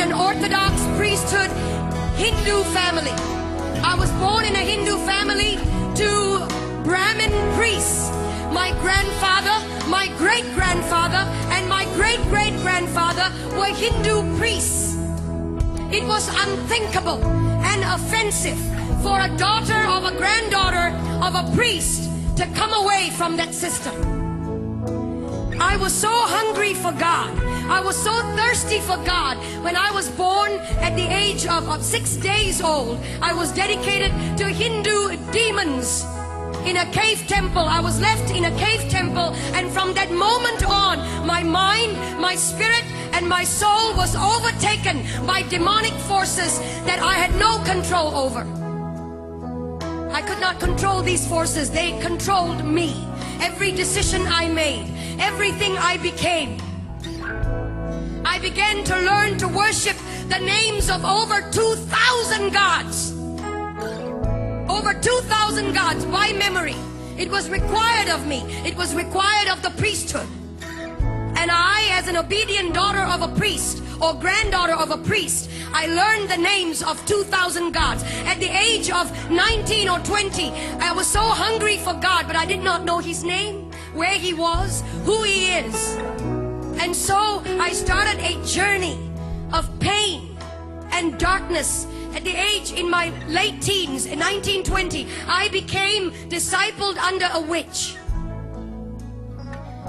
in an Orthodox priesthood Hindu family. I was born in a Hindu family to Brahmin priests. My grandfather, my great-grandfather, and my great-great-grandfather were Hindu priests. It was unthinkable and offensive for a daughter of a granddaughter of a priest to come away from that system. I was so hungry for God. I was so thirsty for God. When I was born at the age of 6 days old, I was dedicated to Hindu demons in a cave temple. I was left in a cave temple, and from that moment on, my mind, my spirit, and my soul was overtaken by demonic forces that I had no control over. I could not control these forces. They controlled me. Every decision I made, everything I became. I began to learn to worship the names of over 2,000 gods. Over 2,000 gods by memory. It was required of me. It was required of the priesthood. And I, as an obedient daughter of a priest or granddaughter of a priest, I learned the names of 2,000 gods. At the age of 19 or 20, I was so hungry for God, but I did not know His name, where He was, who He is. And so I started a journey of pain and darkness. At the age, in my late teens, in 1920, I became discipled under a witch.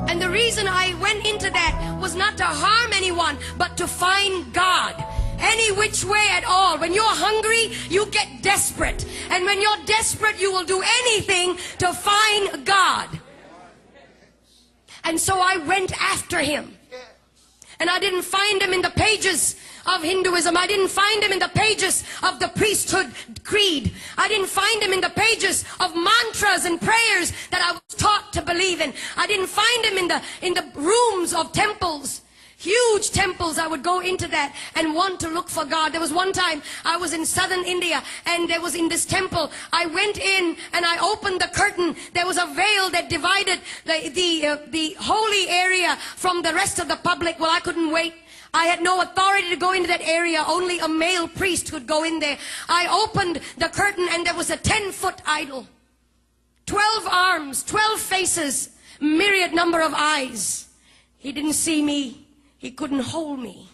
And the reason I went into that was not to harm anyone, but to find God. Any which way at all. When you're hungry, you get desperate. And when you're desperate, you will do anything to find God. And so I went after Him. And I didn't find Him in the pages of Hinduism. I didn't find Him in the pages of the priesthood creed. I didn't find Him in the pages of mantras and prayers that I was taught to believe in. I didn't find Him in the rooms of temples. Huge temples. I would go into that and want to look for God. There was one time I was in southern India, and there was in this temple, I went in and I opened the curtain. There was a veil that divided the holy area from the rest of the public. Well, I couldn't wait. I had no authority to go into that area. Only a male priest could go in there. I opened the curtain, and there was a 10-foot idol. 12 arms, 12 faces, myriad number of eyes. He didn't see me. He couldn't hold me.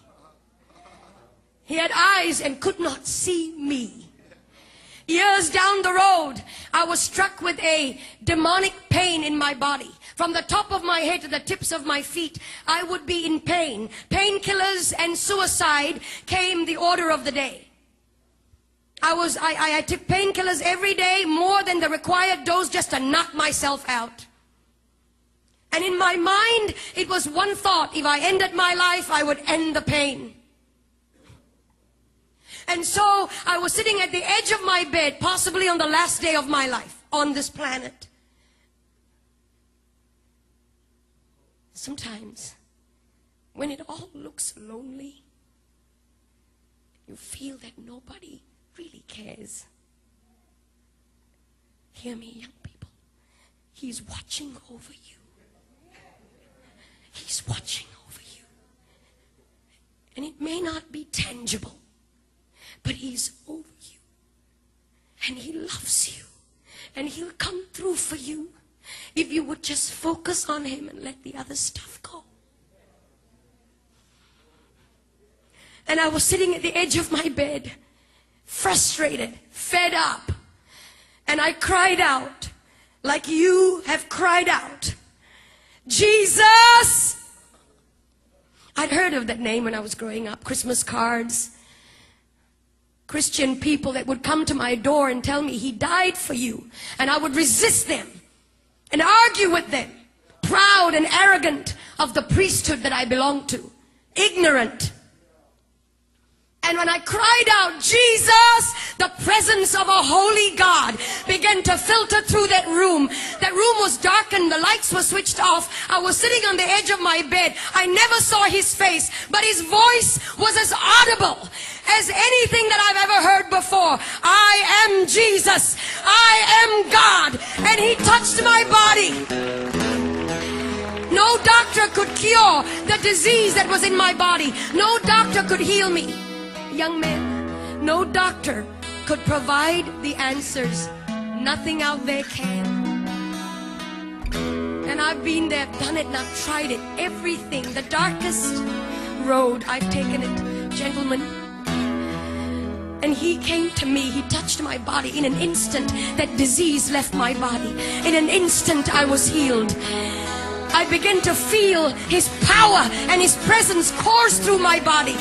He had eyes and could not see me. Years down the road, I was struck with a demonic pain in my body. From the top of my head to the tips of my feet, I would be in pain. Painkillers and suicide came the order of the day. I took painkillers every day, more than the required dose, just to knock myself out. And in my mind, it was one thought: if I ended my life, I would end the pain. And so I was sitting at the edge of my bed, possibly on the last day of my life on this planet. Sometimes, when it all looks lonely, you feel that nobody really cares. Hear me, young people. He's watching over you. He's watching over you. And it may not be tangible, but He's over you. And He loves you. And He'll come through for you if you would just focus on Him and let the other stuff go. And I was sitting at the edge of my bed, frustrated, fed up. And I cried out, like you have cried out, Jesus! I'd heard of that name when I was growing up. Christmas cards. Christian people that would come to my door and tell me He died for you. And I would resist them and argue with them. Proud and arrogant of the priesthood that I belonged to. Ignorant. And when I cried out, Jesus, the presence of a holy God began to filter through that room. That room was darkened. The lights were switched off. I was sitting on the edge of my bed. I never saw His face, but His voice was as audible as anything that I've ever heard before. I am Jesus. I am God. And He touched my body. No doctor could cure the disease that was in my body. No doctor could heal me. young man, no doctor could provide the answers. Nothing out there can. And I've been there, done it, and I've tried it. Everything, the darkest road, I've taken it. Gentlemen, and he came to me, he touched my body. In an instant, that disease left my body. In an instant, I was healed. I began to feel his power and his presence course through my body.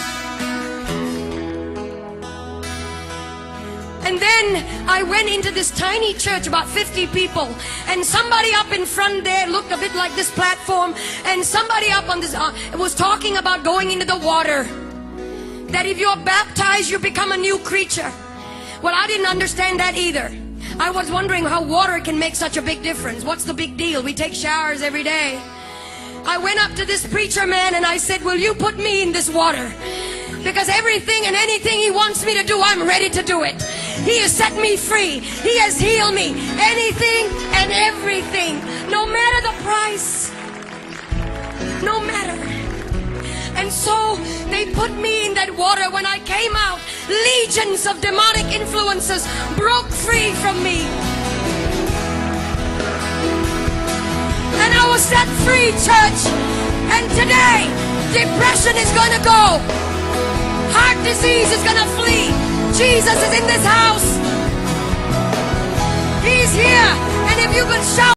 And then I went into this tiny church, about 50 people, and somebody up in front there looked a bit like this platform, and somebody up on this was talking about going into the water, that if you're baptized you become a new creature. Well, I didn't understand that either. I was wondering how water can make such a big difference. What's the big deal? We take showers every day. I went up to this preacher man and I said, will you put me in this water? Because everything and anything he wants me to do, I'm ready to do it. He has set me free. He has healed me. Anything and everything. No matter the price. No matter. And so they put me in that water. When I came out, legions of demonic influences broke free from me. And I was set free, church. And today, depression is going to go. Heart disease is going to flee. Jesus is in this house. He's here. And if you can shout.